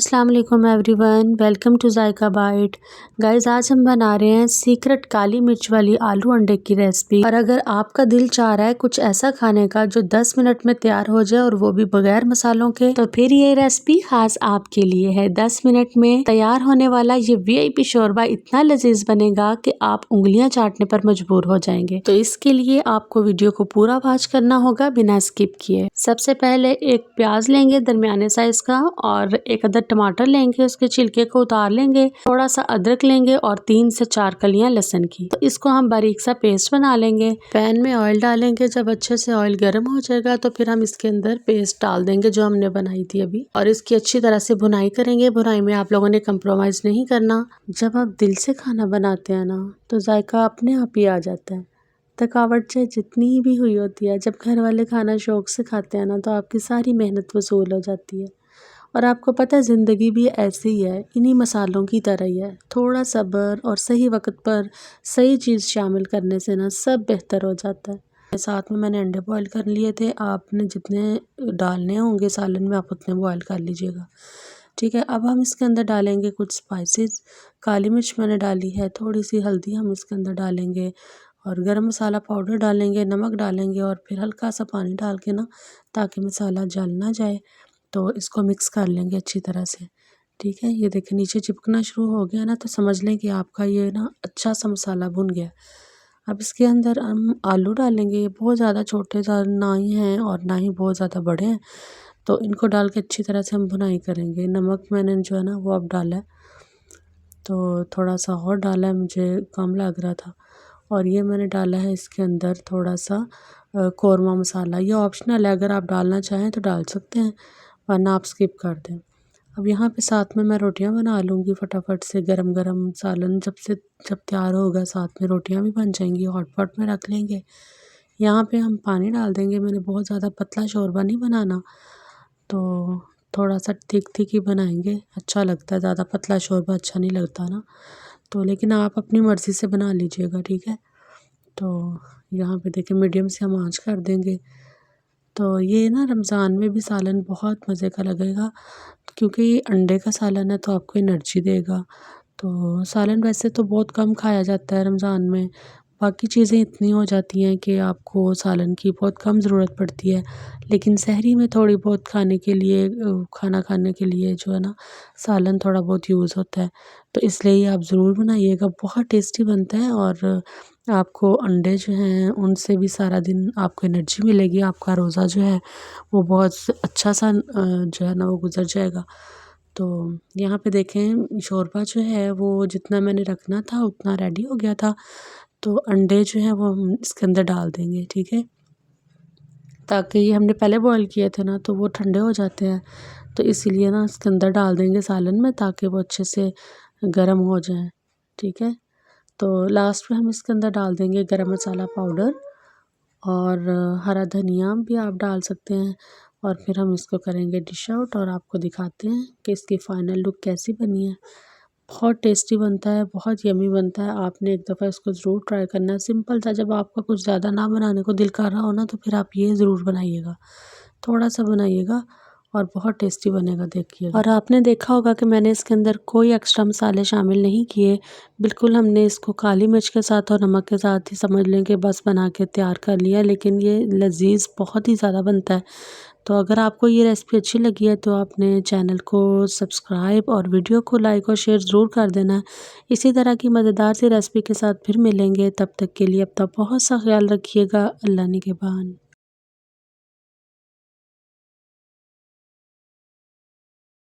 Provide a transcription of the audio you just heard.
अस्सलाम वालेकुम everyone, welcome to Zaika bite. Guys, आज हम बना रहे हैं सीक्रेट काली मिर्च वाली आलू अंडे की रेसिपी। और अगर आपका दिल चाह रहा है कुछ ऐसा खाने का जो 10 मिनट में तैयार हो जाए और वो भी बगैर मसालों के, तो फिर ये रेसिपी खास आपके लिए है। 10 मिनट में तैयार होने वाला ये वीआईपी शोरबा इतना लजीज बनेगा कि आप उंगलियां चाटने पर मजबूर हो जाएंगे। तो इसके लिए आपको वीडियो को पूरा वॉच करना होगा बिना स्किप किए। सबसे पहले एक प्याज लेंगे दरमियाने साइज का, और एक अदर टमाटर लेंगे, उसके छिलके को उतार लेंगे। थोड़ा सा अदरक लेंगे और 3 से 4 कलियां लहसुन की। तो इसको हम बारीक सा पेस्ट बना लेंगे। पैन में ऑयल डालेंगे। जब अच्छे से ऑयल गर्म हो जाएगा तो फिर हम इसके अंदर पेस्ट डाल देंगे जो हमने बनाई थी अभी, और इसकी अच्छी तरह से भुनाई करेंगे। भुनाई में आप लोगों ने कंप्रोमाइज नहीं करना। जब आप दिल से खाना बनाते हैं ना तो जायका अपने आप ही आ जाता है। थकावट चाहे जितनी भी हुई होती है, जब घर वाले खाना शौक से खाते हैं ना तो आपकी सारी मेहनत वसूल हो जाती है। और आपको पता है ज़िंदगी भी ऐसी ही है, इन्हीं मसालों की तरह ही है। थोड़ा सब्र और सही वक्त पर सही चीज़ शामिल करने से ना सब बेहतर हो जाता है। साथ में मैंने अंडे बॉईल कर लिए थे। आपने जितने डालने होंगे सालन में आप उतने बॉईल कर लीजिएगा, ठीक है। अब हम इसके अंदर डालेंगे कुछ स्पाइसेस। काली मिर्च मैंने डाली है, थोड़ी सी हल्दी हम इसके अंदर डालेंगे, और गरम मसाला पाउडर डालेंगे, नमक डालेंगे, और फिर हल्का सा पानी डाल के ना, ताकि मसाला जल ना जाए, तो इसको मिक्स कर लेंगे अच्छी तरह से, ठीक है। ये देखिए नीचे चिपकना शुरू हो गया ना, तो समझ लें कि आपका ये ना अच्छा सा मसाला भुन गया। अब इसके अंदर हम आलू डालेंगे। ये बहुत ज़्यादा छोटे ना ही हैं और ना ही बहुत ज़्यादा बड़े हैं, तो इनको डाल के अच्छी तरह से हम भुनाई करेंगे। नमक मैंने जो है ना वो अब डाला है, तो थोड़ा सा और डाला है, मुझे कम लग रहा था। और ये मैंने डाला है इसके अंदर थोड़ा सा कौरमा मसाला। ये ऑप्शनल है, अगर आप डालना चाहें तो डाल सकते हैं, वरना आप स्किप कर दें। अब यहाँ पे साथ में मैं रोटियां बना लूँगी फटाफट से। गरम गरम सालन जब तैयार होगा साथ में रोटियां भी बन जाएंगी। हॉट पॉट में रख लेंगे। यहाँ पे हम पानी डाल देंगे। मैंने बहुत ज़्यादा पतला शोरबा नहीं बनाना, तो थोड़ा सा थिक ही बनाएंगे, अच्छा लगता है। ज़्यादा पतला शोरबा अच्छा नहीं लगता ना, तो लेकिन आप अपनी मर्ज़ी से बना लीजिएगा, ठीक है। तो यहाँ पे देखिए मीडियम से हम आंच कर देंगे। तो ये ना रमज़ान में भी सालन बहुत मज़े का लगेगा, क्योंकि अंडे का सालन है तो आपको एनर्जी देगा। तो सालन वैसे तो बहुत कम खाया जाता है रमज़ान में, बाकी चीज़ें इतनी हो जाती हैं कि आपको सालन की बहुत कम ज़रूरत पड़ती है। लेकिन सहरी में थोड़ी बहुत खाने के लिए खाना खाने के लिए जो है ना सालन थोड़ा बहुत यूज़ होता है, तो इसलिए आप ज़रूर बनाइएगा। बहुत टेस्टी बनता है, और आपको अंडे जो हैं उनसे भी सारा दिन आपको एनर्जी मिलेगी। आपका रोज़ा जो है वो बहुत अच्छा सा जो है ना वो गुजर जाएगा। तो यहाँ पे देखें शोरबा जो है वो जितना मैंने रखना था उतना रेडी हो गया था। तो अंडे जो हैं वो हम इसके अंदर डाल देंगे, ठीक है, ताकि ये हमने पहले बॉईल किए थे ना तो वो ठंडे हो जाते हैं, तो इसीलिए ना इसके अंदर डाल देंगे सालन में, ताकि वो अच्छे से गर्म हो जाए, ठीक है। तो लास्ट में हम इसके अंदर डाल देंगे गरम मसाला पाउडर, और हरा धनिया भी आप डाल सकते हैं। और फिर हम इसको करेंगे डिश आउट, और आपको दिखाते हैं कि इसकी फ़ाइनल लुक कैसी बनी है। बहुत टेस्टी बनता है, बहुत यमी बनता है। आपने एक दफ़ा इसको ज़रूर ट्राई करना है। सिंपल था, जब आपका कुछ ज़्यादा ना बनाने को दिल कर रहा हो ना तो फिर आप ये ज़रूर बनाइएगा, थोड़ा सा बनाइएगा, और बहुत टेस्टी बनेगा, देखिएगा। और आपने देखा होगा कि मैंने इसके अंदर कोई एक्स्ट्रा मसाले शामिल नहीं किए। बिल्कुल हमने इसको काली मिर्च के साथ और नमक के साथ ही समझ लें कि बस बना के तैयार कर लिया, लेकिन ये लजीज बहुत ही ज़्यादा बनता है। तो अगर आपको ये रेसिपी अच्छी लगी है तो आपने चैनल को सब्सक्राइब और वीडियो को लाइक और शेयर ज़रूर कर देना है। इसी तरह की मज़ेदार सी रेसिपी के साथ फिर मिलेंगे, तब तक के लिए अपना बहुत सा ख्याल रखिएगा। अल्लाह निगहबान।